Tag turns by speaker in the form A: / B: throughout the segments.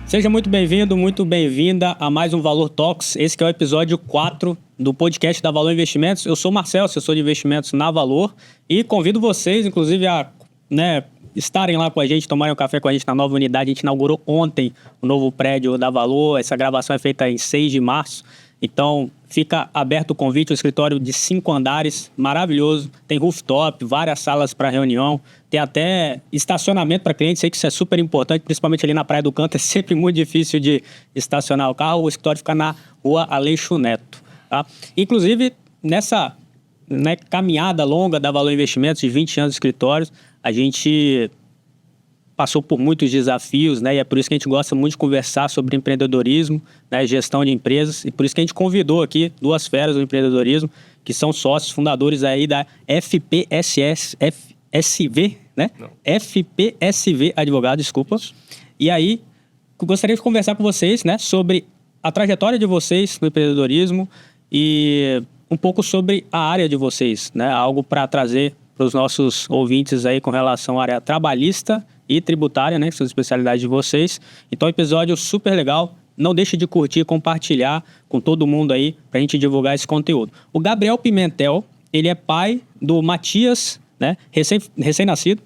A: Seja muito bem-vindo, muito bem-vinda a mais um Valor Talks. Esse que é o episódio 4 do podcast da Valor Investimentos. Eu sou o Marcelo, assessor de investimentos na Valor, e convido vocês, inclusive, a estarem lá com a gente, tomarem um café com a gente na nova unidade. A gente inaugurou ontem o novo prédio da Valor. Essa gravação é feita em 6 de março. Então, fica aberto o convite, um escritório de 5 andares, maravilhoso, tem rooftop, várias salas para reunião, tem até estacionamento para clientes, sei que isso é super importante, principalmente ali na Praia do Canto, é sempre muito difícil de estacionar o carro. O escritório fica na rua Aleixo Neto, tá? Inclusive, nessa caminhada longa da Valor Investimentos, de 20 anos de escritórios, a gente passou por muitos desafios, né? E é por isso que a gente gosta muito de conversar sobre empreendedorismo, né? Gestão de empresas, e por isso que a gente convidou aqui duas feras do empreendedorismo, que são sócios fundadores aí da FPSV, né? Não. FPSV Advogado, desculpa. Isso. E aí, gostaria de conversar com vocês, né, sobre a trajetória de vocês no empreendedorismo e um pouco sobre a área de vocês, né? Algo para trazer para os nossos ouvintes aí com relação à área trabalhista e tributária, né, que são as especialidades de vocês. Então, episódio super legal. Não deixe de curtir, compartilhar com todo mundo aí para a gente divulgar esse conteúdo. O Gabriel Pimentel, ele é pai do Matias, né, recém-nascido,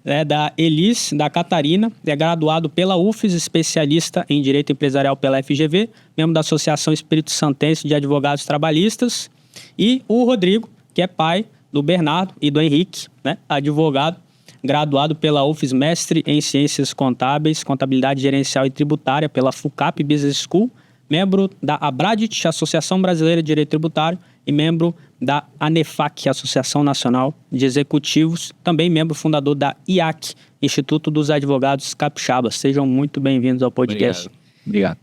A: né, da Elis, da Catarina, é graduado pela UFES, especialista em Direito Empresarial pela FGV, membro da Associação Espírito Santense de Advogados Trabalhistas. E o Rodrigo, que é pai do Bernardo e do Henrique, né, advogado, graduado pela UFES, mestre em Ciências Contábeis, Contabilidade Gerencial e Tributária pela FUCAP Business School, membro da Abradit, Associação Brasileira de Direito Tributário, e membro da ANEFAC, Associação Nacional de Executivos, também membro fundador da IAC, Instituto dos Advogados Capixabas. Sejam muito bem-vindos ao podcast.
B: Obrigado.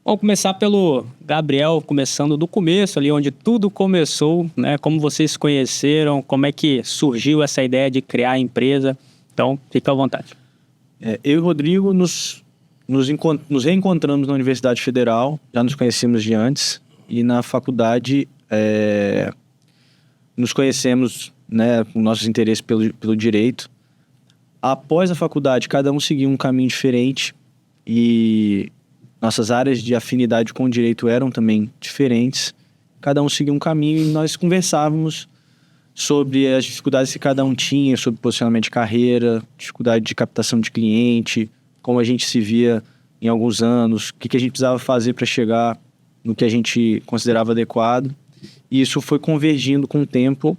A: Vamos começar pelo Gabriel, começando do começo, ali onde tudo começou, né? Como vocês se conheceram, como é que surgiu essa ideia de criar a empresa. Então, fica à vontade.
B: Eu e o Rodrigo nos reencontramos na Universidade Federal, já nos conhecíamos de antes, e na faculdade nos conhecemos, né, com nossos interesses pelo direito. Após a faculdade, cada um seguiu um caminho diferente e nossas áreas de afinidade com o direito eram também diferentes. Cada um seguia um caminho e nós conversávamos sobre as dificuldades que cada um tinha, sobre posicionamento de carreira, dificuldade de captação de cliente, como a gente se via em alguns anos, o que a gente precisava fazer para chegar no que a gente considerava adequado. E isso foi convergindo com o tempo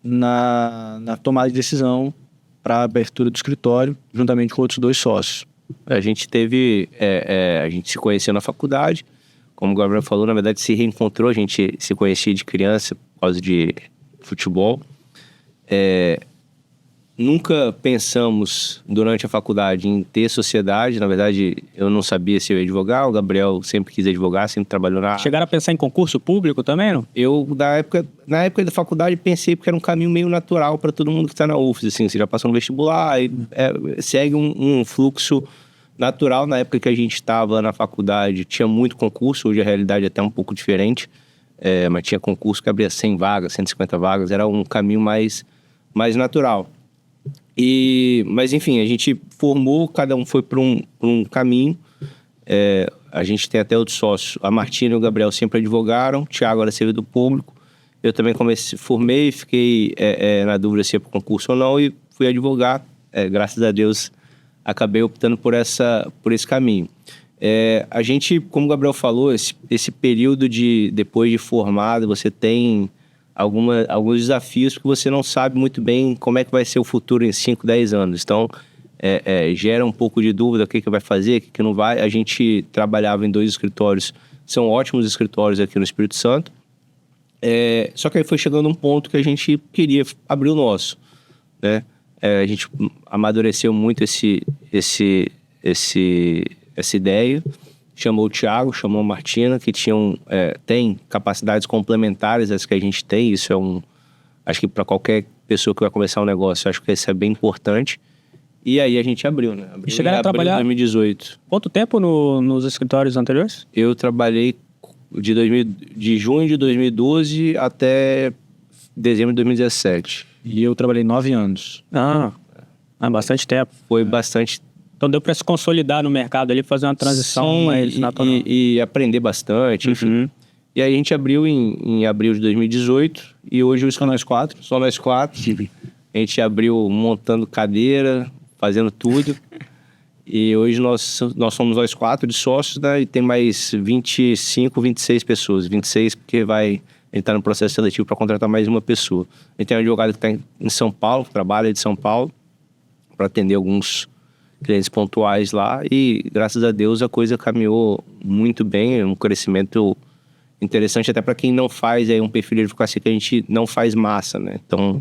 B: na tomada de decisão para a abertura do escritório, juntamente com outros 2 sócios.
C: A gente a gente se conheceu na faculdade, como o Gabriel falou, na verdade se reencontrou, a gente se conhecia de criança por causa de futebol. Nunca pensamos durante a faculdade em ter sociedade, na verdade eu não sabia se eu ia advogar, o Gabriel sempre quis advogar, sempre trabalhou na...
A: Chegaram a pensar em concurso público também, não?
C: Eu, na época da faculdade, pensei porque era um caminho meio natural para todo mundo que está na UFES, assim, você já passou no vestibular, segue um fluxo natural. Na época que a gente estava na faculdade, tinha muito concurso, hoje a realidade é até um pouco diferente, mas tinha concurso que abria 100 vagas, 150 vagas, era um caminho mais natural. Mas enfim, a gente formou, cada um foi para um caminho. A gente tem até outros sócios, a Martina e o Gabriel sempre advogaram, o Thiago era servidor público, eu também formei, fiquei na dúvida se ia para concurso ou não e fui advogar. Graças a Deus acabei optando por esse caminho. A gente, como o Gabriel falou, esse período depois de formado, você tem alguns desafios que você não sabe muito bem como é que vai ser o futuro em 5, 10 anos. Então, gera um pouco de dúvida, o que vai fazer, o que não vai. A gente trabalhava em 2 escritórios, são ótimos escritórios aqui no Espírito Santo. Só que aí foi chegando um ponto que a gente queria abrir o nosso, né? A gente amadureceu muito essa ideia. Chamou o Thiago, chamou a Martina, que tem capacidades complementares às que a gente tem. Isso acho que para qualquer pessoa que vai começar um negócio, acho que isso é bem importante. E aí a gente abriu, né?
A: E chegaram a trabalhar
C: em 2018.
A: Quanto tempo nos escritórios anteriores?
C: Eu trabalhei de junho de 2012 até dezembro de 2017.
B: E eu trabalhei 9 anos.
A: Bastante tempo.
C: Foi bastante
A: Então deu para se consolidar no mercado ali, fazer uma transição mais natural.
C: E aprender bastante, enfim. E aí a gente abriu em abril de 2018 e hoje
B: Só nós quatro?
C: Só nós quatro. A gente abriu montando cadeira, fazendo tudo. E hoje nós somos nós quatro de sócios, né? E tem mais 25, 26 pessoas. 26 porque a gente está no processo seletivo para contratar mais uma pessoa. A gente tem um advogado que está em São Paulo, que trabalha de São Paulo, para atender alguns clientes pontuais lá. E graças a Deus a coisa caminhou muito bem, um crescimento interessante até para quem não faz aí um perfil de advocacia que a gente não faz massa, né? Então,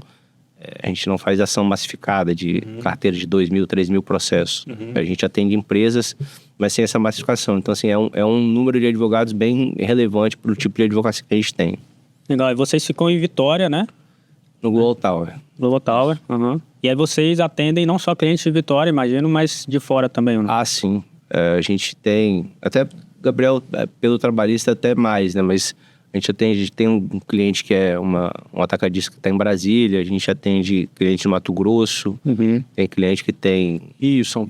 C: a gente não faz ação massificada de carteira de 2.000, 3.000 processos. A gente atende empresas, mas sem essa massificação. Então, assim, é um número de advogados bem relevante para o tipo de advocacia que a gente tem.
A: Legal, e vocês ficam em Vitória, né?
C: No Global Tower.
A: Global Tower, E aí vocês atendem não só clientes de Vitória, imagino, mas de fora também, né?
C: Ah, sim. A gente tem... Até, Gabriel, pelo trabalhista até mais, né? Mas a gente tem um cliente que é um atacadista que está em Brasília, a gente atende cliente de Mato Grosso, tem cliente que tem
B: Rio, São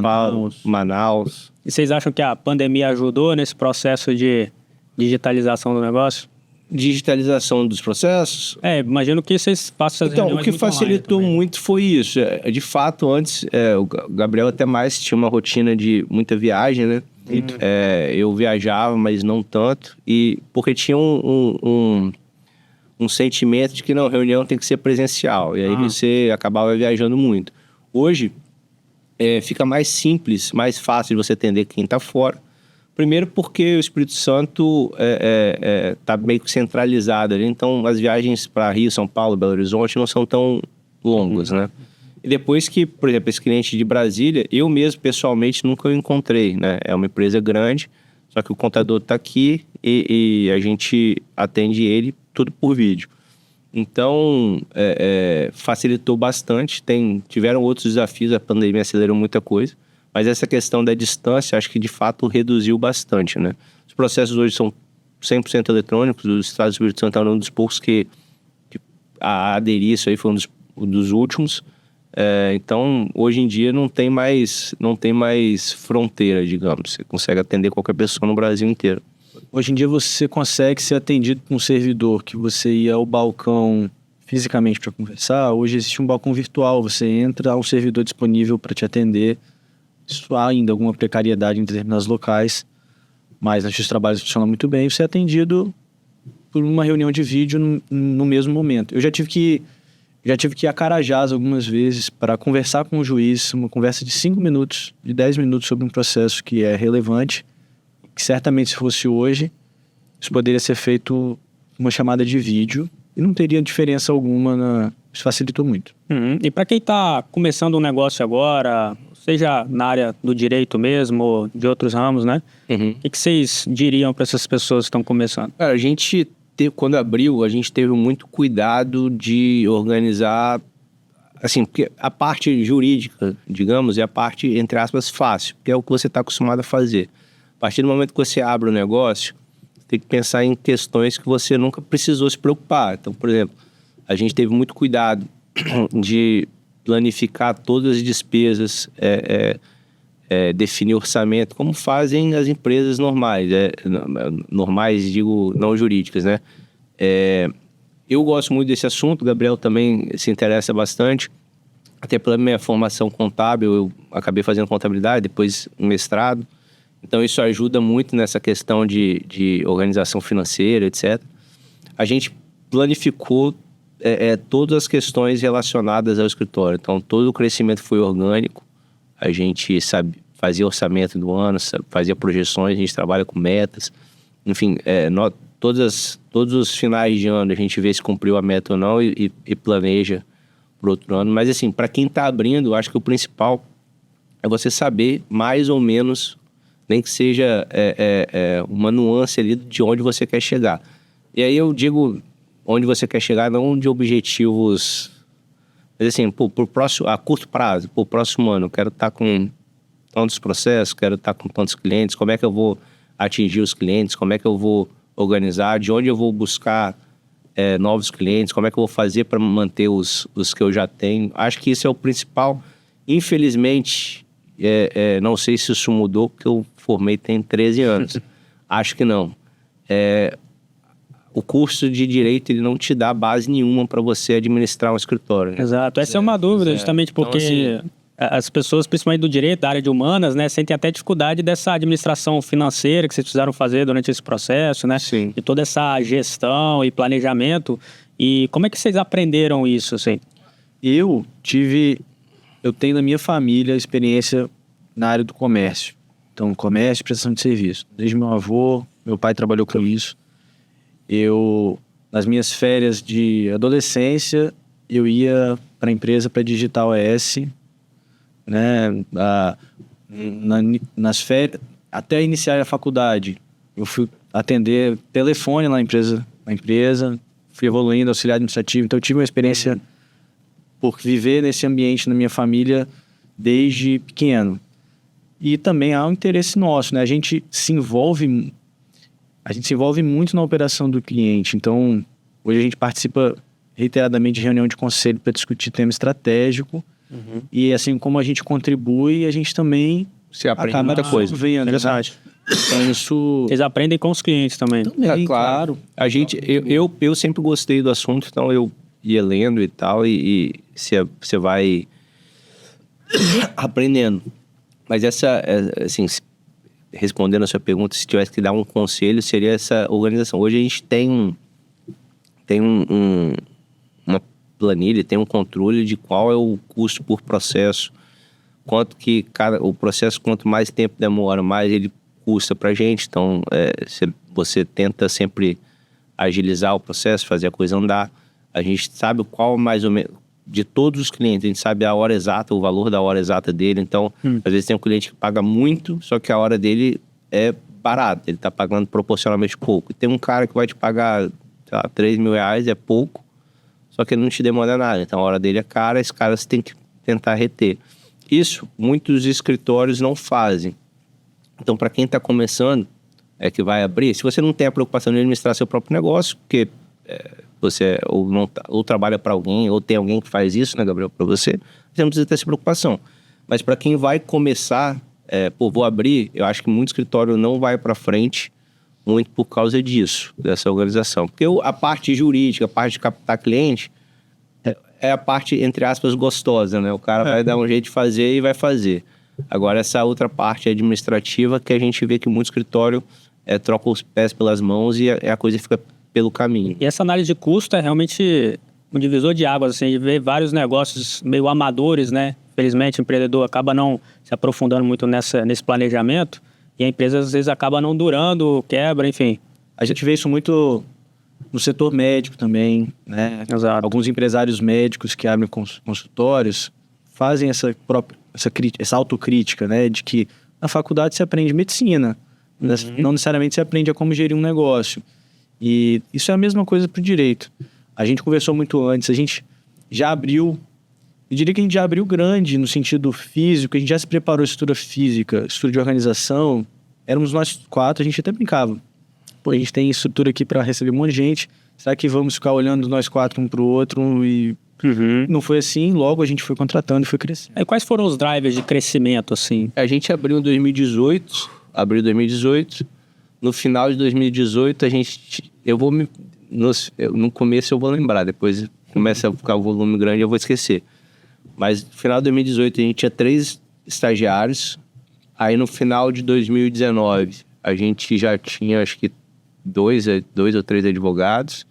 B: Paulo,
C: Manaus.
A: E vocês acham que a pandemia ajudou nesse processo de digitalização do negócio?
C: Digitalização dos processos?
A: Imagino que vocês façam essas
C: Então, o que facilitou muito foi isso. De fato, antes, o Gabriel até mais tinha uma rotina de muita viagem, né? Eu viajava, mas não tanto. E porque tinha um sentimento de que não, reunião tem que ser presencial. E aí você acabava viajando muito. Hoje, fica mais simples, mais fácil de você atender quem está fora. Primeiro porque o Espírito Santo está meio que centralizado ali. Então, as viagens para Rio, São Paulo, Belo Horizonte não são tão longas, né? E depois que, por exemplo, esse cliente de Brasília, eu mesmo, pessoalmente, nunca o encontrei, né? É uma empresa grande, só que o contador está aqui e a gente atende ele tudo por vídeo. Então, facilitou bastante. Tiveram outros desafios, a pandemia acelerou muita coisa. Mas essa questão da distância, acho que de fato reduziu bastante, né? Os processos hoje são 100% eletrônicos. O Estado do Espírito Santo é um dos poucos que a aderir isso aí foi um dos últimos. Então, hoje em dia não tem mais fronteira, digamos. Você consegue atender qualquer pessoa no Brasil inteiro.
B: Hoje em dia você consegue ser atendido com um servidor que você ia ao balcão fisicamente para conversar. Hoje existe um balcão virtual. Você entra, há um servidor disponível para te atender. Isso há ainda alguma precariedade em determinados locais, mas os trabalhos funcionam muito bem. Você é atendido por uma reunião de vídeo no mesmo momento. Eu já tive que ir a Carajás algumas vezes para conversar com o juiz, uma conversa de 5 minutos, de 10 minutos sobre um processo que é relevante, que certamente se fosse hoje, isso poderia ser feito uma chamada de vídeo e não teria diferença alguma, isso facilitou muito.
A: E para quem está começando um negócio agora, seja na área do direito mesmo ou de outros ramos, né? O que vocês diriam para essas pessoas que estão começando?
C: Cara, quando abriu, a gente teve muito cuidado de organizar, assim, porque a parte jurídica, digamos, é a parte, entre aspas, fácil, que é o que você está acostumado a fazer. A partir do momento que você abre o negócio, você tem que pensar em questões que você nunca precisou se preocupar. Então, por exemplo, a gente teve muito cuidado de planificar todas as despesas, definir orçamento, como fazem as empresas normais, normais, digo, não jurídicas, né? Eu gosto muito desse assunto, o Gabriel também se interessa bastante, até pela minha formação contábil, eu acabei fazendo contabilidade, depois um mestrado, então isso ajuda muito nessa questão de organização financeira, etc. A gente planificou todas as questões relacionadas ao escritório. Então, todo o crescimento foi orgânico. A gente fazia orçamento do ano, fazia projeções, a gente trabalha com metas. Enfim, todos os finais de ano a gente vê se cumpriu a meta ou não e planeja para outro ano. Mas, assim, para quem está abrindo, eu acho que o principal é você saber mais ou menos, nem que seja uma nuance ali de onde você quer chegar. E aí eu digo onde você quer chegar, não de objetivos, mas assim, a curto prazo, pro próximo ano, eu quero estar com tantos processos, quero estar com tantos clientes, como é que eu vou atingir os clientes, como é que eu vou organizar, de onde eu vou buscar novos clientes, como é que eu vou fazer para manter os que eu já tenho. Acho que isso é o principal. Infelizmente, não sei se isso mudou, porque eu formei tem 13 anos. Acho que não. O curso de Direito, ele não te dá base nenhuma para você administrar um escritório. Né?
A: Exato. Essa é uma dúvida, justamente porque
C: então, assim,
A: as pessoas, principalmente do direito, da área de humanas, né, sentem até dificuldade dessa administração financeira que vocês precisaram fazer durante esse processo, né?
C: Sim.
A: E toda essa gestão e planejamento. E como é que vocês aprenderam isso, assim?
B: Eu tenho na minha família experiência na área do comércio. Então, comércio e prestação de serviço. Desde meu avô, meu pai trabalhou com isso. Nas minhas férias de adolescência, eu ia para a empresa para digitar OS, né? Nas férias, até iniciar a faculdade, eu fui atender telefone na empresa, fui evoluindo, auxiliar administrativo. Então, eu tive uma experiência por viver nesse ambiente na minha família desde pequeno. E também há um interesse nosso, né? A gente se envolve muito na operação do cliente. Então, hoje a gente participa reiteradamente de reunião de conselho para discutir tema estratégico. E assim como a gente contribui, a gente também
C: você aprende muita coisa.
B: Vendo, é verdade. Então, isso...
A: Vocês aprendem com os clientes também.
C: Claro. Eu sempre gostei do assunto, então eu ia lendo e tal, e você vai aprendendo. Mas assim, respondendo a sua pergunta, se tivesse que dar um conselho, seria essa organização. Hoje a gente tem uma planilha, tem um controle de qual é o custo por processo, quanto que o processo, quanto mais tempo demora, mais ele custa pra gente. Então, você tenta sempre agilizar o processo, fazer a coisa andar. A gente sabe qual mais ou menos... De todos os clientes, a gente sabe a hora exata, o valor da hora exata dele. Então, às vezes tem um cliente que paga muito, só que a hora dele é barata. Ele está pagando proporcionalmente pouco. E tem um cara que vai te pagar, sei lá, 3 mil reais, é pouco, só que ele não te demanda nada. Então, a hora dele é cara, esse cara você tem que tentar reter. Isso, muitos escritórios não fazem. Então, para quem está começando, que vai abrir, se você não tem a preocupação de administrar seu próprio negócio, porque... você ou trabalha para alguém, ou tem alguém que faz isso, né, Gabriel, para você não precisa ter essa preocupação. Mas para quem vai começar, vou abrir, eu acho que muito escritório não vai para frente muito por causa disso, dessa organização. Porque a parte jurídica, a parte de captar cliente, é a parte, entre aspas, gostosa, né? O cara vai dar um jeito de fazer e vai fazer. Agora, essa outra parte administrativa que a gente vê que muito escritório troca os pés pelas mãos e a coisa fica pelo caminho.
A: E essa análise de custo é realmente um divisor de águas, assim, de ver vários negócios meio amadores, né? Felizmente, o empreendedor acaba não se aprofundando muito nesse planejamento e a empresa, às vezes, acaba não durando, quebra, enfim.
B: A gente vê isso muito no setor médico também, né?
A: Exato.
B: Alguns empresários médicos que abrem consultórios fazem essa autocrítica, né? De que na faculdade você aprende medicina, não necessariamente você aprende a como gerir um negócio. E isso é a mesma coisa para o direito. A gente conversou muito antes, a gente já abriu, eu diria que a gente já abriu grande no sentido físico, a gente já se preparou estrutura física, estrutura de organização, éramos nós 4, a gente até brincava. Pô, a gente tem estrutura aqui para receber um monte de gente, será que vamos ficar olhando nós 4 um para o outro? E não foi assim, logo a gente foi contratando e foi crescendo.
A: E quais foram os drivers de crescimento, assim?
C: A gente abriu em 2018, no final de 2018, no começo eu vou lembrar, depois começa a ficar o volume grande, eu vou esquecer. Mas no final de 2018 a gente tinha 3 estagiários, aí no final de 2019 a gente já tinha, acho que 2 ou 3 advogados.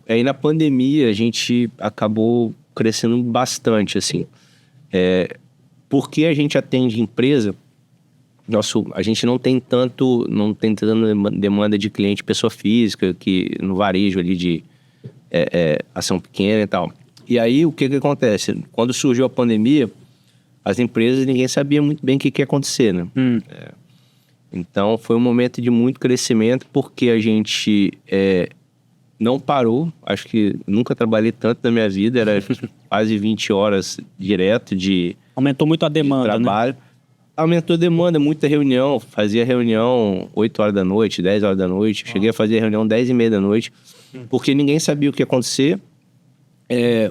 C: Aí na pandemia a gente acabou crescendo bastante, assim. Porque a gente atende empresa, a gente não tem tanta demanda de cliente pessoa física, que no varejo ali de ação pequena e tal. E aí, o que acontece? Quando surgiu a pandemia, as empresas, ninguém sabia muito bem o que ia acontecer, né? Então, foi um momento de muito crescimento, porque a gente não parou. Acho que nunca trabalhei tanto na minha vida, era quase 20 horas direto de
A: Aumentou muito a demanda,
C: trabalho.
A: né?
C: Aumentou a demanda, muita reunião. Fazia reunião 8 horas da noite, 10 horas da noite. Cheguei a fazer reunião 10 e meia da noite. Porque ninguém sabia o que ia acontecer.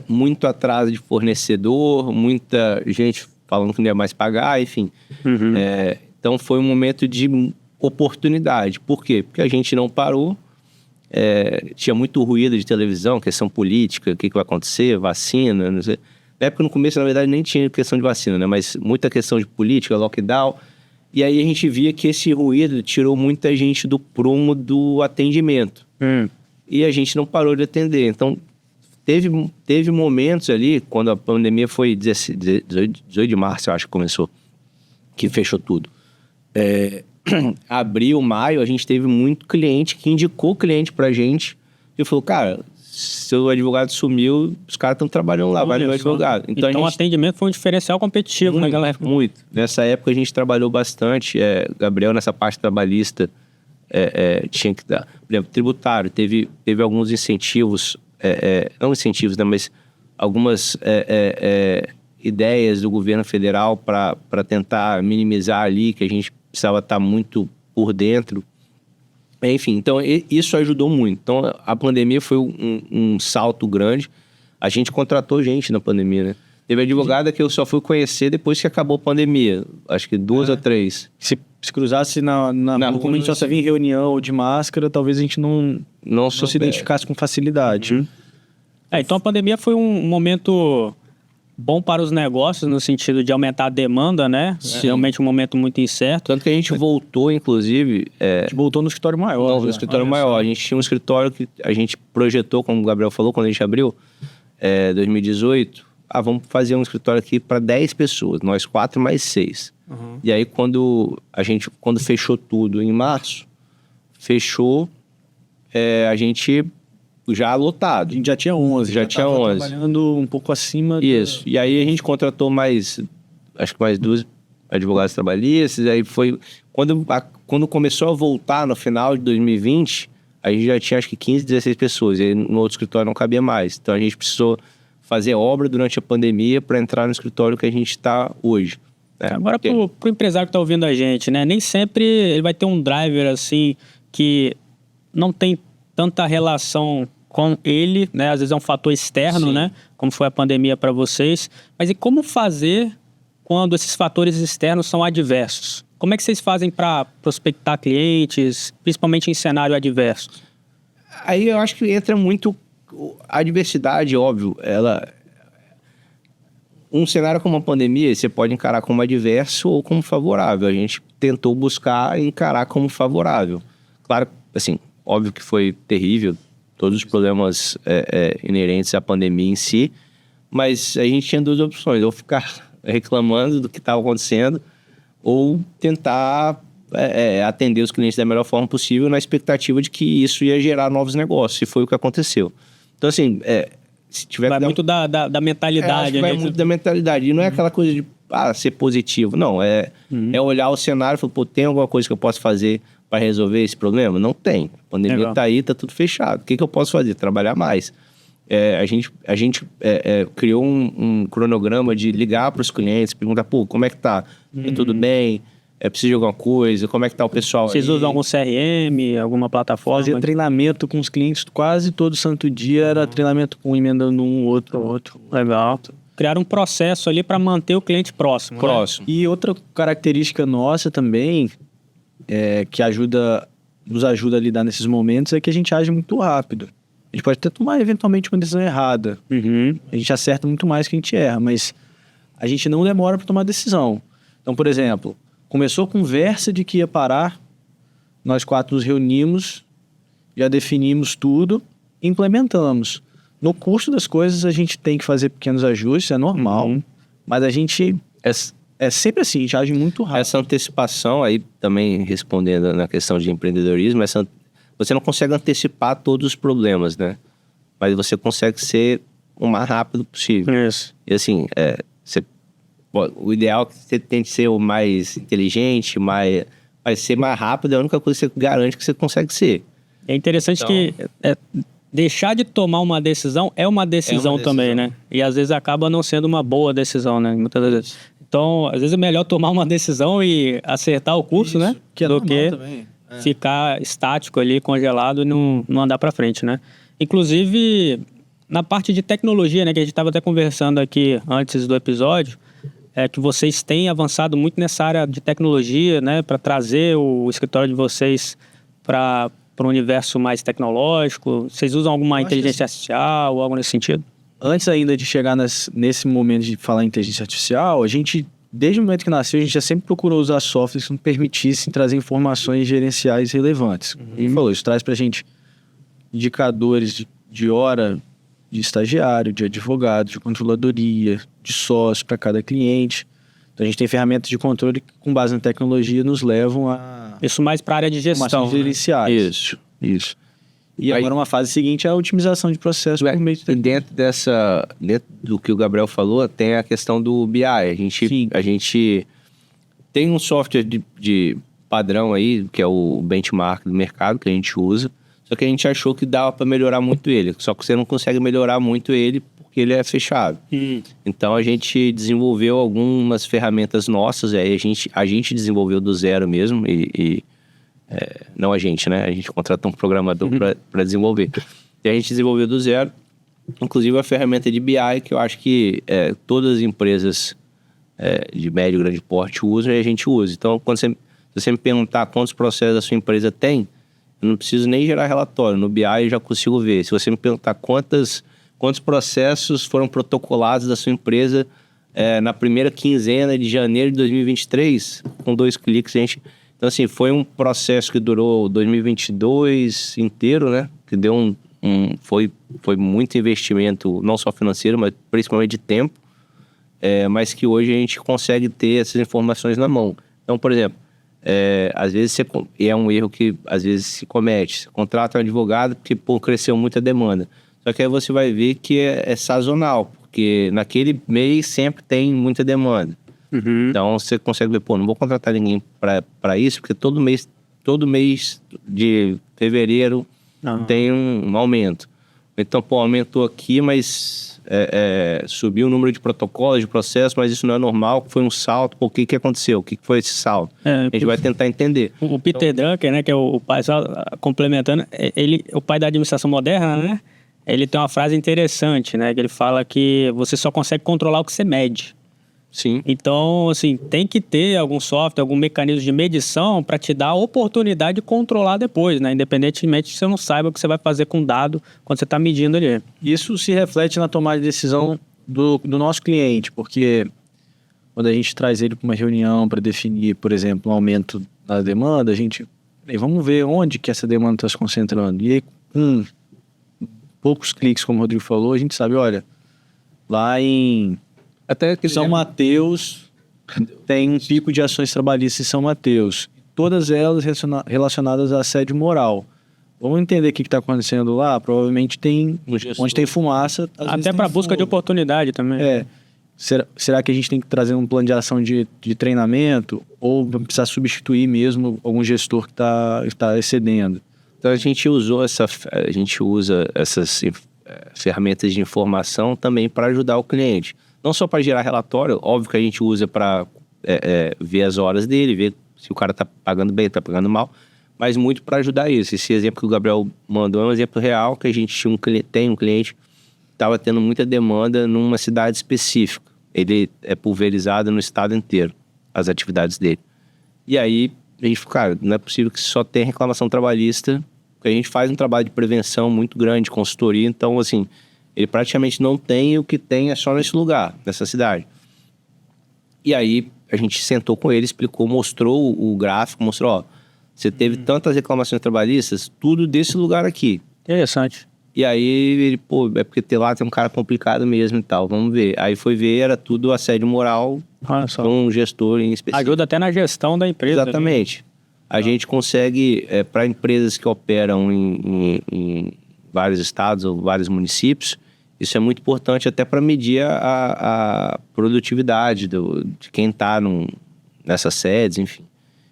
C: Muito atraso de fornecedor, muita gente falando que não ia mais pagar, enfim. Então foi um momento de oportunidade. Por quê? Porque a gente não parou, tinha muito ruído de televisão, questão política, o que vai acontecer, vacina, não sei. Na época, no começo, na verdade, nem tinha questão de vacina, né? Mas muita questão de política, lockdown. E aí a gente via que esse ruído tirou muita gente do prumo do atendimento. E a gente não parou de atender. Então, teve momentos ali, quando a pandemia foi 18 de março, eu acho que começou, que fechou tudo. Abril, maio, a gente teve muito cliente que indicou cliente pra gente e falou, cara, seu advogado sumiu, os caras estão trabalhando lá, vai no meu advogado.
A: Então o atendimento foi um diferencial competitivo naquela época.
C: Muito. Nessa época a gente trabalhou bastante, Gabriel, nessa parte trabalhista, tinha que dar, por exemplo, tributário, teve alguns incentivos, não incentivos, né, mas algumas ideias do governo federal para tentar minimizar ali, que a gente precisava estar muito por dentro. Enfim, então isso ajudou muito. Então a pandemia foi um salto grande. A gente contratou gente na pandemia, né? Teve advogada que eu só fui conhecer depois que acabou a pandemia. Acho que 2 ou 3.
B: Se cruzasse como a gente só sabia em reunião ou de máscara, talvez a gente não se identificasse com facilidade.
A: Então a pandemia foi um momento bom para os negócios, no sentido de aumentar a demanda, né? Realmente um momento muito incerto.
C: Tanto que a gente voltou, inclusive...
B: A gente voltou no escritório maior.
C: Não, no escritório maior. A gente tinha um escritório que a gente projetou, como o Gabriel falou, quando a gente abriu, 2018. Vamos fazer um escritório aqui para 10 pessoas. Nós 4 mais 6. E aí, quando fechou tudo em março, a gente... já lotado.
B: A gente já tinha 11.
C: Já tinha 11.
B: Trabalhando um pouco acima.
C: Isso. E aí a gente contratou acho que mais 2 advogados trabalhistas. Aí foi... Quando começou a voltar no final de 2020, a gente já tinha acho que 15, 16 pessoas. E aí no outro escritório não cabia mais. Então a gente precisou fazer obra durante a pandemia para entrar no escritório que a gente está hoje.
A: Agora, pro empresário que está ouvindo a gente, né? Nem sempre ele vai ter um driver assim que não tem tanta relação com ele, né? Às vezes é um fator externo, né? Como foi a pandemia para vocês. Mas e como fazer quando esses fatores externos são adversos? Como é que vocês fazem para prospectar clientes, principalmente em cenário adverso?
C: Aí eu acho que entra muito a adversidade, óbvio. Um cenário como a pandemia, você pode encarar como adverso ou como favorável. A gente tentou buscar encarar como favorável. Claro, assim... Óbvio que foi terrível, todos os problemas inerentes à pandemia em si, mas a gente tinha 2 opções, ou ficar reclamando do que estava acontecendo, ou tentar atender os clientes da melhor forma possível na expectativa de que isso ia gerar novos negócios, e foi o que aconteceu. Então, assim, se tiver...
A: Vai muito da mentalidade.
C: Vai muito da mentalidade, e não é aquela coisa de ser positivo, não, é olhar o cenário e falar, pô, tem alguma coisa que eu posso fazer para resolver esse problema? Não tem. A pandemia está aí, está tudo fechado. O que eu posso fazer? Trabalhar mais. A gente criou um cronograma de ligar para os clientes, perguntar, pô, como é que tá? Tá tudo bem? Precisa de alguma coisa? Como é que tá o pessoal?
A: Vocês usam algum CRM, alguma plataforma?
B: Fazia treinamento com os clientes quase todo santo dia, era treinamento com emendando um, outro.
A: Legal. Criar um processo ali para manter o cliente próximo.
C: Próximo.
B: Né? E outra característica nossa também... que nos ajuda a lidar nesses momentos é que a gente age muito rápido. A gente pode até tomar eventualmente uma decisão errada. A gente acerta muito mais que a gente erra, mas a gente não demora para tomar decisão. Então, por exemplo, começou a conversa de que ia parar, nós 4 nos reunimos, já definimos tudo, implementamos. No curso das coisas a gente tem que fazer pequenos ajustes, é normal, mas a gente... É sempre assim, a gente age muito rápido.
C: Essa antecipação aí, também respondendo na questão de empreendedorismo, você não consegue antecipar todos os problemas, né? Mas você consegue ser o mais rápido possível.
A: Isso.
C: E assim, o ideal é que você tente ser o mais inteligente, mas ser mais rápido é a única coisa que você garante que você consegue ser.
A: É interessante que deixar de tomar uma decisão é uma decisão também, né? E às vezes acaba não sendo uma boa decisão, né? Muitas vezes. Então, às vezes é melhor tomar uma decisão e acertar o curso, né? Do que ficar estático ali, congelado e não andar para frente, né? Inclusive, na parte de tecnologia, né? Que a gente estava até conversando aqui antes do episódio, que vocês têm avançado muito nessa área de tecnologia, né, para trazer o escritório de vocês para um universo mais tecnológico? Vocês usam alguma inteligência artificial ou algo nesse sentido?
B: Antes ainda de chegar nesse momento de falar em inteligência artificial, a gente, desde o momento que nasceu, a gente já sempre procurou usar softwares que nos permitissem trazer informações gerenciais relevantes. E falou, isso traz para a gente indicadores de hora de estagiário, de advogado, de controladoria, de sócio para cada cliente. Então a gente tem ferramentas de controle que, com base na tecnologia, nos levam a...
A: Isso mais para a área de gestão,
B: gerenciais. Isso. E agora uma fase seguinte é a otimização de processos por meio de...
C: E dentro do que o Gabriel falou, tem a questão do BI. A gente tem um software de padrão aí, que é o benchmark do mercado, que a gente usa. Só que a gente achou que dava para melhorar muito ele. Só que você não consegue melhorar muito ele porque ele é fechado. Então a gente desenvolveu algumas ferramentas nossas. Aí a gente desenvolveu do zero mesmo. Não a gente, né? A gente contratou um programador para desenvolver. E a gente desenvolveu do zero. Inclusive a ferramenta de BI, que eu acho que todas as empresas de médio e grande porte usam e a gente usa. Então, se você me perguntar quantos processos a sua empresa tem, eu não preciso nem gerar relatório. No BI eu já consigo ver. Se você me perguntar quantos processos foram protocolados da sua empresa na primeira quinzena de janeiro de 2023, com 2 cliques, a gente... Então, assim, foi um processo que durou 2022 inteiro, né? Que deu foi muito investimento, não só financeiro, mas principalmente de tempo. Mas que hoje a gente consegue ter essas informações na mão. Então, por exemplo, às vezes é um erro que às vezes se comete. Você contrata um advogado porque cresceu muita demanda. Só que aí você vai ver que é sazonal, porque naquele mês sempre tem muita demanda. Então você consegue ver, não vou contratar ninguém para isso, porque todo mês de fevereiro tem um aumento. Então, aumentou aqui, mas subiu o número de protocolos, de processos, mas isso não é normal, foi um salto. O que aconteceu? O que foi esse salto? A gente vai tentar entender.
A: O Peter Drucker, né, que é o pai, só complementando, o pai da administração moderna, né? Ele tem uma frase interessante, né? Que ele fala que você só consegue controlar o que você mede.
C: Sim.
A: Então, assim, tem que ter algum software, algum mecanismo de medição para te dar a oportunidade de controlar depois, né? Independentemente de você não saiba o que você vai fazer com o dado quando você está medindo ali.
B: Isso se reflete na tomada de decisão do nosso cliente, porque quando a gente traz ele para uma reunião para definir, por exemplo, um aumento da demanda, a gente... vamos ver onde que essa demanda está se concentrando. E aí, com poucos cliques, como o Rodrigo falou, a gente sabe, olha, lá em... Até que São Mateus tem um pico de ações trabalhistas em São Mateus. Todas elas relacionadas a assédio moral. Vamos entender o que está acontecendo lá? Provavelmente tem... Onde tem fumaça...
A: Até para busca de oportunidade também.
B: Será que a gente tem que trazer um plano de ação de treinamento? Ou precisar substituir mesmo algum gestor que está excedendo?
C: Então a gente usa essas ferramentas de informação também para ajudar o cliente. Não só para gerar relatório, óbvio que a gente usa para ver as horas dele, ver se o cara está pagando bem, está pagando mal, mas muito para ajudar isso. Esse exemplo que o Gabriel mandou é um exemplo real, que a gente tem um cliente que estava tendo muita demanda numa cidade específica. Ele é pulverizado no estado inteiro, as atividades dele. E aí a gente falou, cara, não é possível que só tenha reclamação trabalhista, porque a gente faz um trabalho de prevenção muito grande, consultoria, então assim... Ele praticamente não tem, o que tem é só nesse lugar, nessa cidade. E aí, a gente sentou com ele, explicou, mostrou o gráfico, mostrou, você teve tantas reclamações trabalhistas, tudo desse lugar aqui.
A: Interessante.
C: E aí, ele, é porque lá tem um cara complicado mesmo e tal, vamos ver. Aí foi ver, era tudo assédio moral, com um gestor em específico.
A: Ajuda até na gestão da empresa.
C: Exatamente. A gente consegue, para empresas que operam em vários estados ou vários municípios, isso é muito importante até para medir a produtividade de quem está nessas sedes, enfim.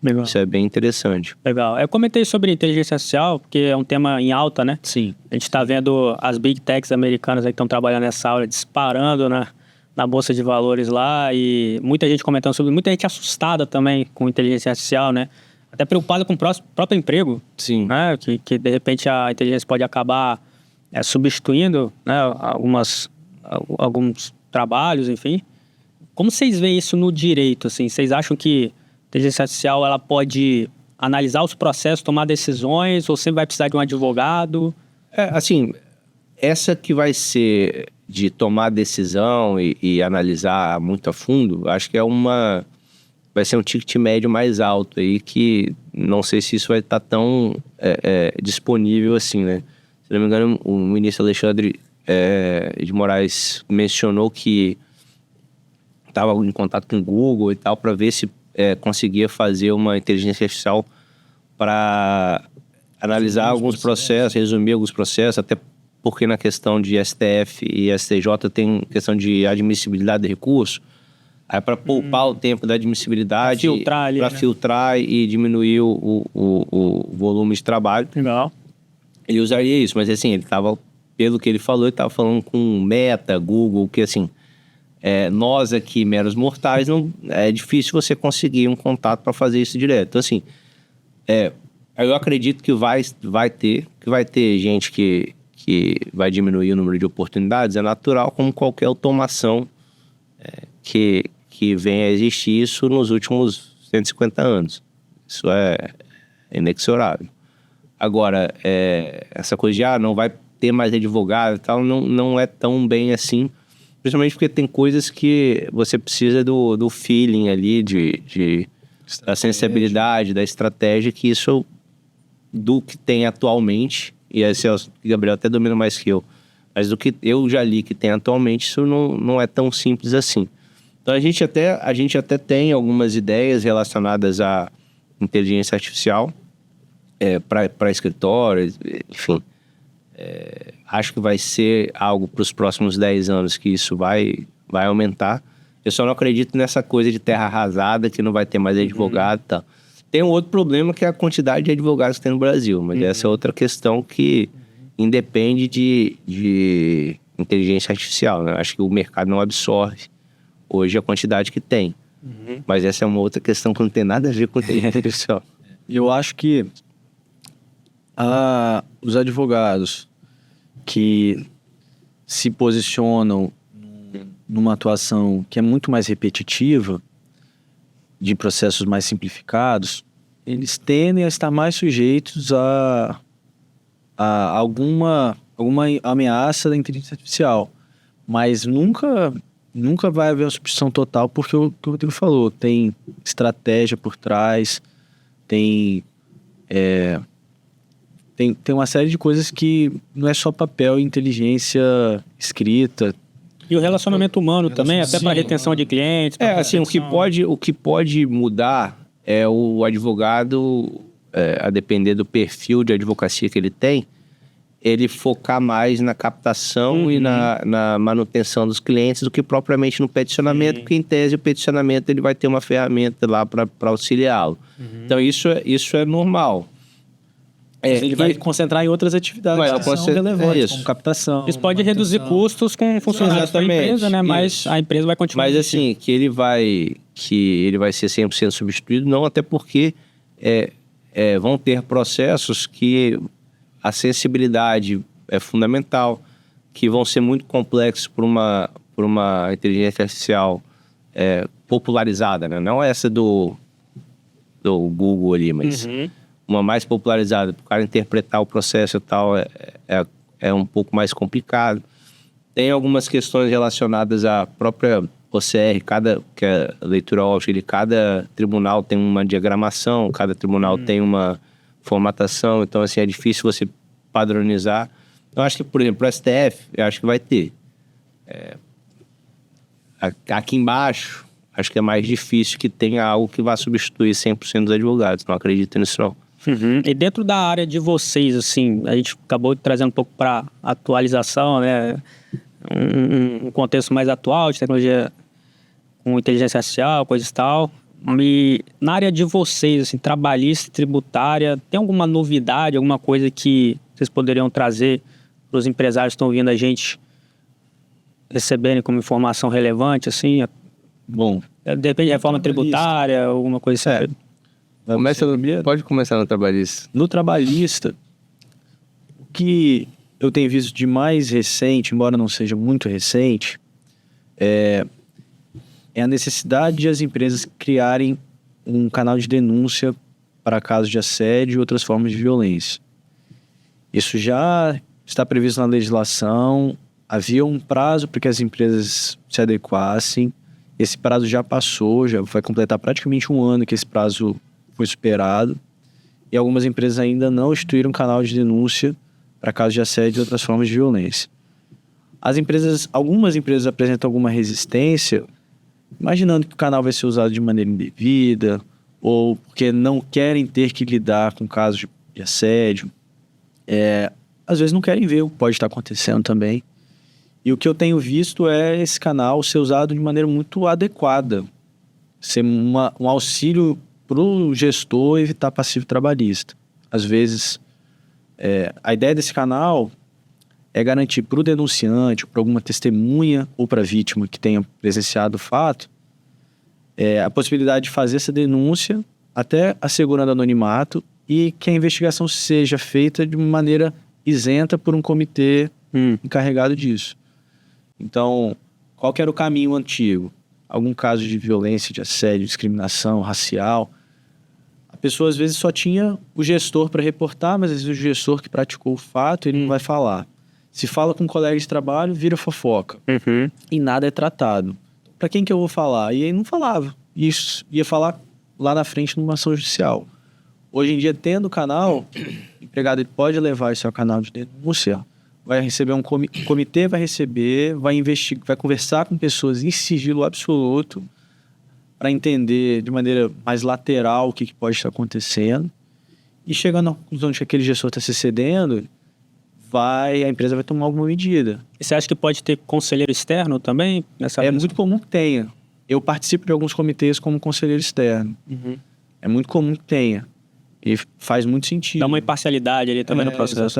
A: Legal.
C: Isso é bem interessante.
A: Legal. Eu comentei sobre inteligência artificial, porque é um tema em alta, né?
B: Sim.
A: A gente está vendo as big techs americanas aí que estão trabalhando nessa área, disparando na bolsa de valores lá, e muita gente comentando sobre, muita gente assustada também com inteligência artificial, né? Até preocupada com o próprio emprego.
C: Sim.
A: Né? Que de repente a inteligência pode acabar substituindo, né, alguns trabalhos, enfim. Como vocês veem isso no direito, assim? Vocês acham que a inteligência artificial ela pode analisar os processos, tomar decisões, ou sempre vai precisar de um advogado?
C: Assim, essa que vai ser de tomar decisão e analisar muito a fundo, acho que vai ser um ticket médio mais alto aí, que não sei se isso vai estar tão disponível assim, né? Se não me engano, o ministro Alexandre de Moraes mencionou que estava em contato com o Google e tal, para ver se conseguia fazer uma inteligência artificial para analisar alguns processos, resumir alguns processos, até porque na questão de STF e STJ tem questão de admissibilidade de recurso. Aí para poupar o tempo da admissibilidade, para filtrar e diminuir o volume de trabalho.
A: Legal.
C: Ele usaria isso, mas assim, ele estava, pelo que ele falou, ele estava falando com Meta, Google, que assim, nós aqui, meros mortais, não, é difícil você conseguir um contato para fazer isso direto. Então assim, eu acredito que vai ter gente que vai diminuir o número de oportunidades, é natural, como qualquer automação que venha a existir isso nos últimos 150 anos. Isso é inexorável. Agora, essa coisa de não vai ter mais advogado e tal, não é tão bem assim, principalmente porque tem coisas que você precisa do feeling ali, da sensibilidade, da estratégia, que isso do que tem atualmente, e esse o Gabriel até domina mais que eu, mas do que eu já li que tem atualmente, isso não é tão simples assim. Então a gente até tem algumas ideias relacionadas à inteligência artificial para escritórios, enfim. Acho que vai ser algo para os próximos 10 anos que isso vai aumentar. Eu só não acredito nessa coisa de terra arrasada, que não vai ter mais advogado e tal. Tem um outro problema, que é a quantidade de advogados que tem no Brasil, mas essa é outra questão que independe de inteligência artificial, né? Acho que o mercado não absorve hoje a quantidade que tem. Mas essa é uma outra questão que não tem nada a ver com inteligência artificial.
B: Eu acho que os advogados que se posicionam numa atuação que é muito mais repetitiva, de processos mais simplificados, eles tendem a estar mais sujeitos a alguma ameaça da inteligência artificial. Mas nunca vai haver uma substituição total, porque o que o Rodrigo falou, tem estratégia por trás, tem uma série de coisas que não é só papel e inteligência escrita.
A: E o relacionamento humano também, até para retenção de clientes.
C: Assim, o que pode mudar é o advogado, a depender do perfil de advocacia que ele tem, ele focar mais na captação e na manutenção dos clientes do que propriamente no peticionamento, porque em tese o peticionamento ele vai ter uma ferramenta lá para auxiliá-lo. Então isso é normal.
B: Ele vai concentrar em outras atividades que são relevantes, como captação.
A: Isso pode reduzir custos com funcionários da empresa, né? Mas a empresa vai continuar.
C: Mas assim, que ele vai ser 100% substituído, não, até porque vão ter processos que a sensibilidade é fundamental, que vão ser muito complexos por uma inteligência artificial popularizada, né? Não essa do Google ali, mas uma mais popularizada, para o cara interpretar o processo e tal, é um pouco mais complicado. Tem algumas questões relacionadas à própria OCR, que é a leitura óptica de cada tribunal tem uma diagramação, cada tribunal tem uma formatação, então assim, é difícil você padronizar. Eu acho que, por exemplo, o STF, eu acho que vai ter. Aqui embaixo, acho que é mais difícil que tenha algo que vá substituir 100% dos advogados, não acredito nisso não.
A: E dentro da área de vocês, assim, a gente acabou trazendo um pouco para atualização, né? Um contexto mais atual de tecnologia com inteligência artificial, coisa e tal. E na área de vocês, assim, trabalhista, tributária, tem alguma novidade, alguma coisa que vocês poderiam trazer para os empresários que estão ouvindo a gente receberem como informação relevante, assim?
B: Bom,
A: depende de reforma tributária, alguma coisa assim.
C: Pode começar no trabalhista.
B: No trabalhista, o que eu tenho visto de mais recente, embora não seja muito recente, é a necessidade de as empresas criarem um canal de denúncia para casos de assédio e outras formas de violência. Isso já está previsto na legislação, havia um prazo para que as empresas se adequassem, esse prazo já passou, já vai completar praticamente um ano que esse prazo foi superado, e algumas empresas ainda não instituíram um canal de denúncia para casos de assédio e outras formas de violência. Algumas empresas apresentam alguma resistência, imaginando que o canal vai ser usado de maneira indevida, ou porque não querem ter que lidar com casos de assédio. Às vezes não querem ver o que pode estar acontecendo também. E o que eu tenho visto é esse canal ser usado de maneira muito adequada, ser um auxílio para o gestor evitar passivo trabalhista. Às vezes, a ideia desse canal é garantir para o denunciante, para alguma testemunha ou para a vítima que tenha presenciado o fato, a possibilidade de fazer essa denúncia, até assegurando anonimato, e que a investigação seja feita de uma maneira isenta por um comitê encarregado disso. Então, qual que era o caminho antigo? Algum caso de violência, de assédio, discriminação racial, a pessoa às vezes só tinha o gestor para reportar, mas às vezes o gestor que praticou o fato, ele não vai falar. Se fala com um colega de trabalho, vira fofoca. E nada é tratado. Para quem que eu vou falar? E aí não falava. Isso ia falar lá na frente numa ação judicial. Hoje em dia, tendo o canal, o empregado ele pode levar esse ao canal de denúncia, vai receber um comitê, vai investigar, vai conversar com pessoas em sigilo absoluto para entender de maneira mais lateral o que pode estar acontecendo. E chegando à conclusão de que aquele gestor está se excedendo, a empresa vai tomar alguma medida.
A: E você acha que pode ter conselheiro externo também?
B: Muito comum que tenha. Eu participo de alguns comitês como conselheiro externo. É muito comum que tenha. E faz muito sentido.
A: Dá uma imparcialidade ali também no processo.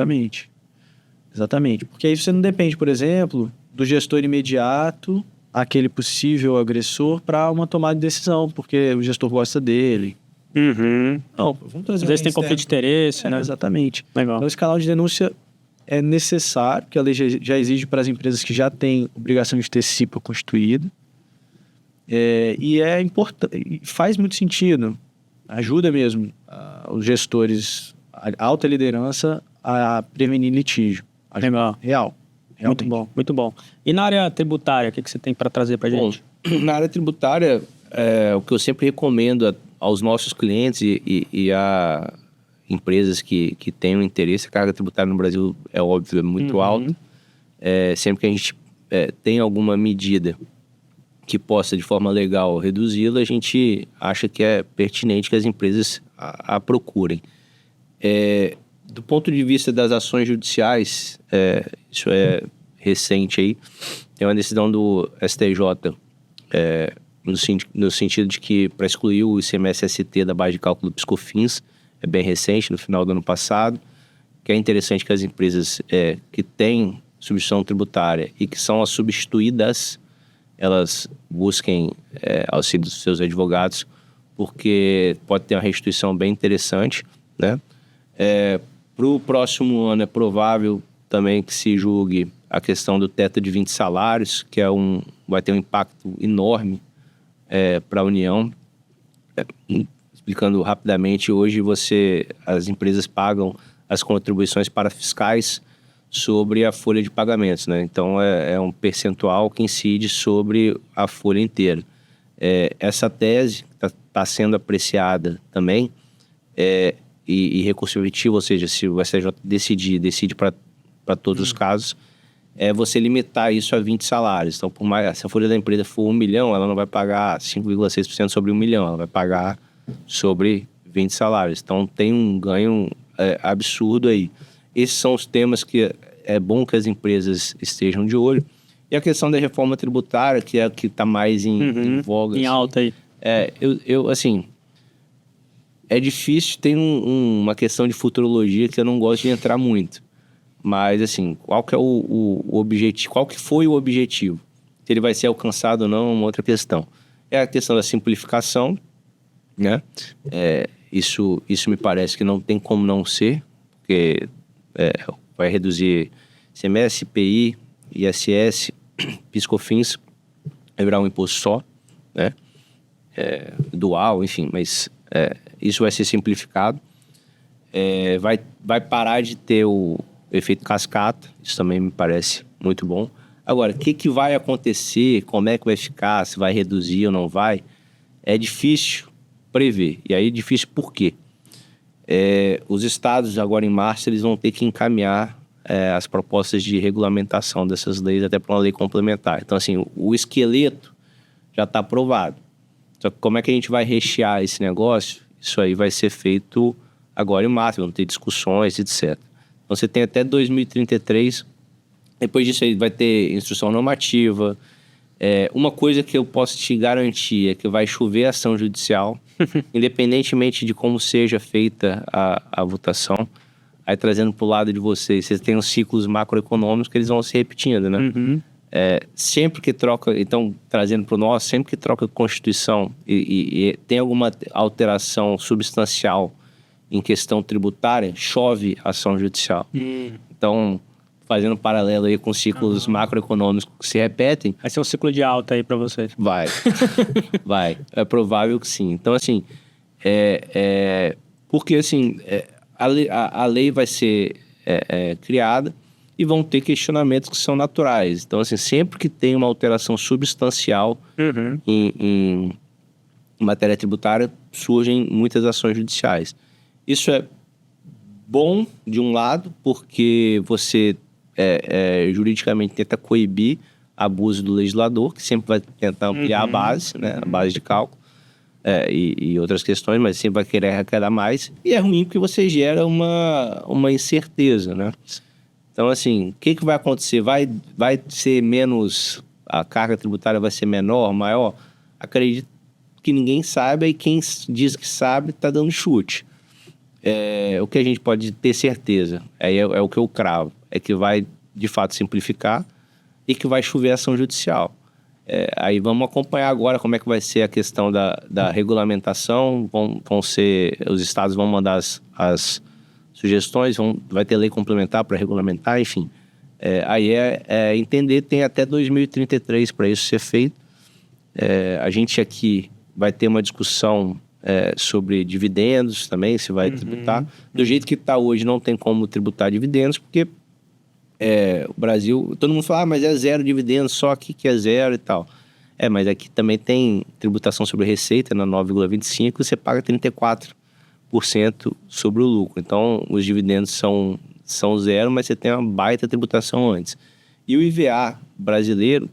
B: Exatamente. Porque aí você não depende, por exemplo, do gestor imediato, aquele possível agressor, para uma tomada de decisão, porque o gestor gosta dele. Não, vamos trazer.
A: Às vezes tem conflito de interesse, né?
B: Exatamente.
A: Legal.
B: Então esse canal de denúncia é necessário, porque a lei já exige para as empresas que já têm obrigação de ter CIPA constituído. E é importante, faz muito sentido. Ajuda mesmo os gestores, a alta liderança, a prevenir litígio.
A: Legal.
B: Real.
A: Muito bom, muito bom. E na área tributária, o que você tem para trazer para a gente?
C: Na área tributária, o que eu sempre recomendo aos nossos clientes e a empresas que tenham interesse, a carga tributária no Brasil é óbvio, é muito alta. Sempre que a gente tem alguma medida que possa, de forma legal, reduzi-la, a gente acha que é pertinente que as empresas a procurem. Do ponto de vista das ações judiciais, isso é recente aí, tem uma decisão do STJ no sentido de que para excluir o ICMS-ST da base de cálculo do PiscoFins, é bem recente, no final do ano passado, que é interessante que as empresas que têm substituição tributária e que são as substituídas, elas busquem auxílio dos seus advogados, porque pode ter uma restituição bem interessante, né? Para o próximo ano é provável também que se julgue a questão do teto de 20 salários, que vai ter um impacto enorme para a União. Explicando rapidamente, hoje as empresas pagam as contribuições para fiscais sobre a folha de pagamentos, né? Então é um percentual que incide sobre a folha inteira. Essa tese está sendo apreciada também e recurso efetivo, ou seja, se o STJ decide para todos os casos, você limitar isso a 20 salários. Então, por mais, se a folha da empresa for 1 milhão, ela não vai pagar 5,6% sobre 1 milhão, ela vai pagar sobre 20 salários. Então, tem um ganho absurdo aí. Esses são os temas que é bom que as empresas estejam de olho. E a questão da reforma tributária, que é a que está mais em voga.
A: Em alta aí.
C: Assim, é difícil, tem uma questão de futurologia que eu não gosto de entrar muito. Mas, assim, qual que é o objetivo? Qual que foi o objetivo? Se ele vai ser alcançado ou não, é uma outra questão. É a questão da simplificação, né? Isso me parece que não tem como não ser, porque vai reduzir ICMS, IPI, ISS, PiscoFins, vai virar um imposto só, né? Dual, enfim, mas isso vai ser simplificado. Vai parar de ter o efeito cascata, isso também me parece muito bom. Agora, o que vai acontecer, como é que vai ficar, se vai reduzir ou não vai, é difícil prever. E aí é difícil por quê? Os estados, agora em março, eles vão ter que encaminhar as propostas de regulamentação dessas leis até para uma lei complementar. Então, assim, o esqueleto já está aprovado. Só que como é que a gente vai rechear esse negócio? Isso aí vai ser feito agora em março, vão ter discussões, etc. Então, você tem até 2033. Depois disso aí vai ter instrução normativa. Uma coisa que eu posso te garantir é que vai chover ação judicial, independentemente de como seja feita a votação. Aí trazendo para o lado de vocês tem os ciclos macroeconômicos que eles vão se repetindo, né?
A: Uhum.
C: Sempre que troca, então trazendo para o nosso, sempre que troca a Constituição e tem alguma alteração substancial em questão tributária, chove ação judicial. Então, fazendo paralelo aí com ciclos macroeconômicos que se repetem...
A: Vai ser um ciclo de alta aí para vocês.
C: Vai. É provável que sim. Então, assim, porque, assim, a lei vai ser criada e vão ter questionamentos que são naturais. Então, assim, sempre que tem uma alteração substancial em matéria tributária, surgem muitas ações judiciais. Isso é bom, de um lado, porque você juridicamente tenta coibir abuso do legislador, que sempre vai tentar ampliar a base, né, a base de cálculo, e outras questões, mas sempre vai querer arrecadar mais. E é ruim porque você gera uma incerteza, né? Então, assim, o que vai acontecer? Vai ser menos... A carga tributária vai ser menor, maior? Acredito que ninguém saiba e quem diz que sabe está dando chute. O que a gente pode ter certeza, é o que eu cravo, é que vai, de fato, simplificar e que vai chover ação judicial. Aí vamos acompanhar agora como é que vai ser a questão da regulamentação. Os estados vão mandar as sugestões, vai ter lei complementar para regulamentar, enfim. Aí entender, tem até 2033 para isso ser feito. A gente aqui vai ter uma discussão sobre dividendos também, se vai tributar. Do jeito que está hoje, não tem como tributar dividendos, porque o Brasil, todo mundo fala, mas é zero dividendos, só aqui que é zero e tal. Mas aqui também tem tributação sobre receita, na 9,25%, você paga 34% sobre o lucro. Então, os dividendos são zero, mas você tem uma baita tributação antes. E o IVA brasileiro,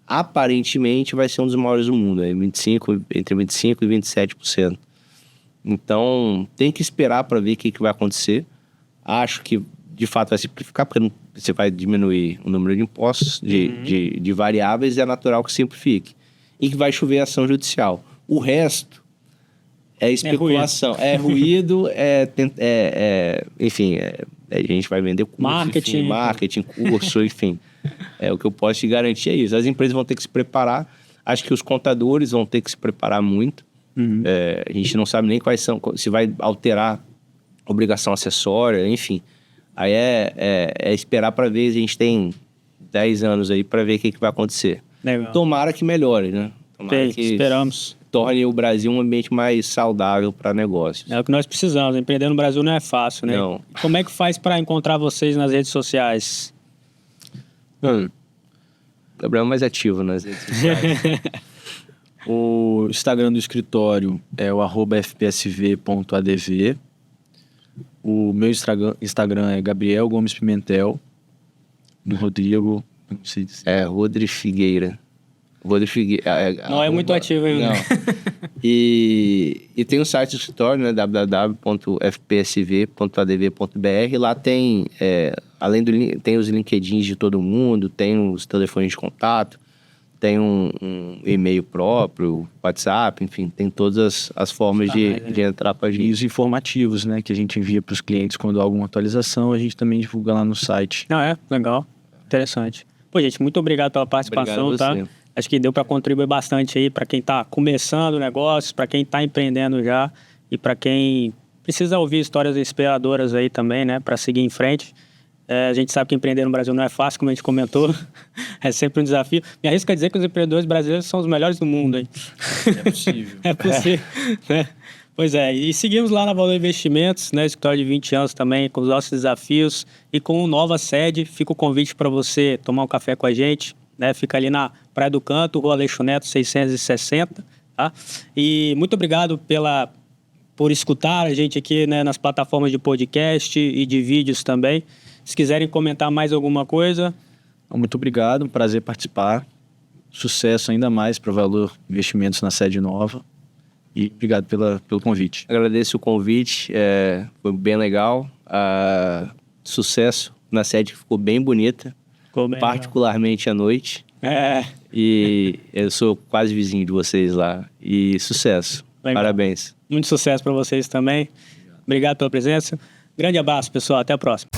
C: aparentemente, vai ser um dos maiores do mundo, entre 25% e 27%. Então, tem que esperar para ver o que vai acontecer. Acho que, de fato, vai simplificar, porque você vai diminuir o número de impostos, de variáveis, e é natural que simplifique. E que vai chover ação judicial. O resto é especulação, ruído, enfim, a gente vai vender curso, marketing, curso, enfim. O que eu posso te garantir é isso. As empresas vão ter que se preparar. Acho que os contadores vão ter que se preparar muito. A gente não sabe nem quais são, se vai alterar obrigação acessória, enfim. Aí esperar para ver. A gente tem 10 anos aí para ver o que vai acontecer.
A: Legal.
C: Tomara que melhore, né? Tomara que
A: esperamos.
C: Torne o Brasil um ambiente mais saudável para negócios.
A: É o que nós precisamos. Empreender no Brasil não é fácil, né?
C: Não.
A: Como é que faz para encontrar vocês nas redes sociais?
B: Gabriel é mais ativo nas redes sociais. O Instagram do escritório é o @fpsv.adv. O meu Instagram é Gabriel Gomes Pimentel. Do Rodrigo, não sei dizer.
C: Rodrigo Figueira.
A: Não é muito ativo ainda.
C: Não. E tem o site do escritório, né? www.fpsv.adv.br. Lá tem, além tem os LinkedIns de todo mundo, tem os telefones de contato, tem um e-mail próprio, WhatsApp, enfim, tem todas as formas de entrar para a gente.
B: E os informativos, né? Que a gente envia para os clientes quando há alguma atualização, a gente também divulga lá no site.
A: Legal. Interessante. Pô, gente, muito obrigado pela participação,
C: obrigado,
A: tá? Acho que deu para contribuir bastante aí para quem está começando negócios, para quem está empreendendo já e para quem precisa ouvir histórias inspiradoras aí também, né, para seguir em frente. A gente sabe que empreender no Brasil não é fácil, como a gente comentou. É sempre um desafio. Me arrisco a dizer que os empreendedores brasileiros são os melhores do mundo, hein?
B: É possível.
A: É possível, né? Pois é, e seguimos lá na Valor Investimentos, né? Escritório de 20 anos também, com os nossos desafios e com nova sede. Fica o convite para você tomar um café com a gente, né? Fica ali na Praia do Canto, Rua Aleixo Neto, 660, tá? E muito obrigado por escutar a gente aqui, né, nas plataformas de podcast e de vídeos também. Se quiserem comentar mais alguma coisa...
B: Muito obrigado, um prazer participar. Sucesso ainda mais para o Valor Investimentos na sede nova. E obrigado pelo convite.
C: Agradeço o convite, foi bem legal. Sucesso na sede, que ficou bem bonita.
A: Ficou bem
C: particularmente à noite. E eu sou quase vizinho de vocês lá. E sucesso.
A: Legal.
C: Parabéns.
A: Muito sucesso para vocês também. Obrigado pela presença. Grande abraço, pessoal. Até a próxima.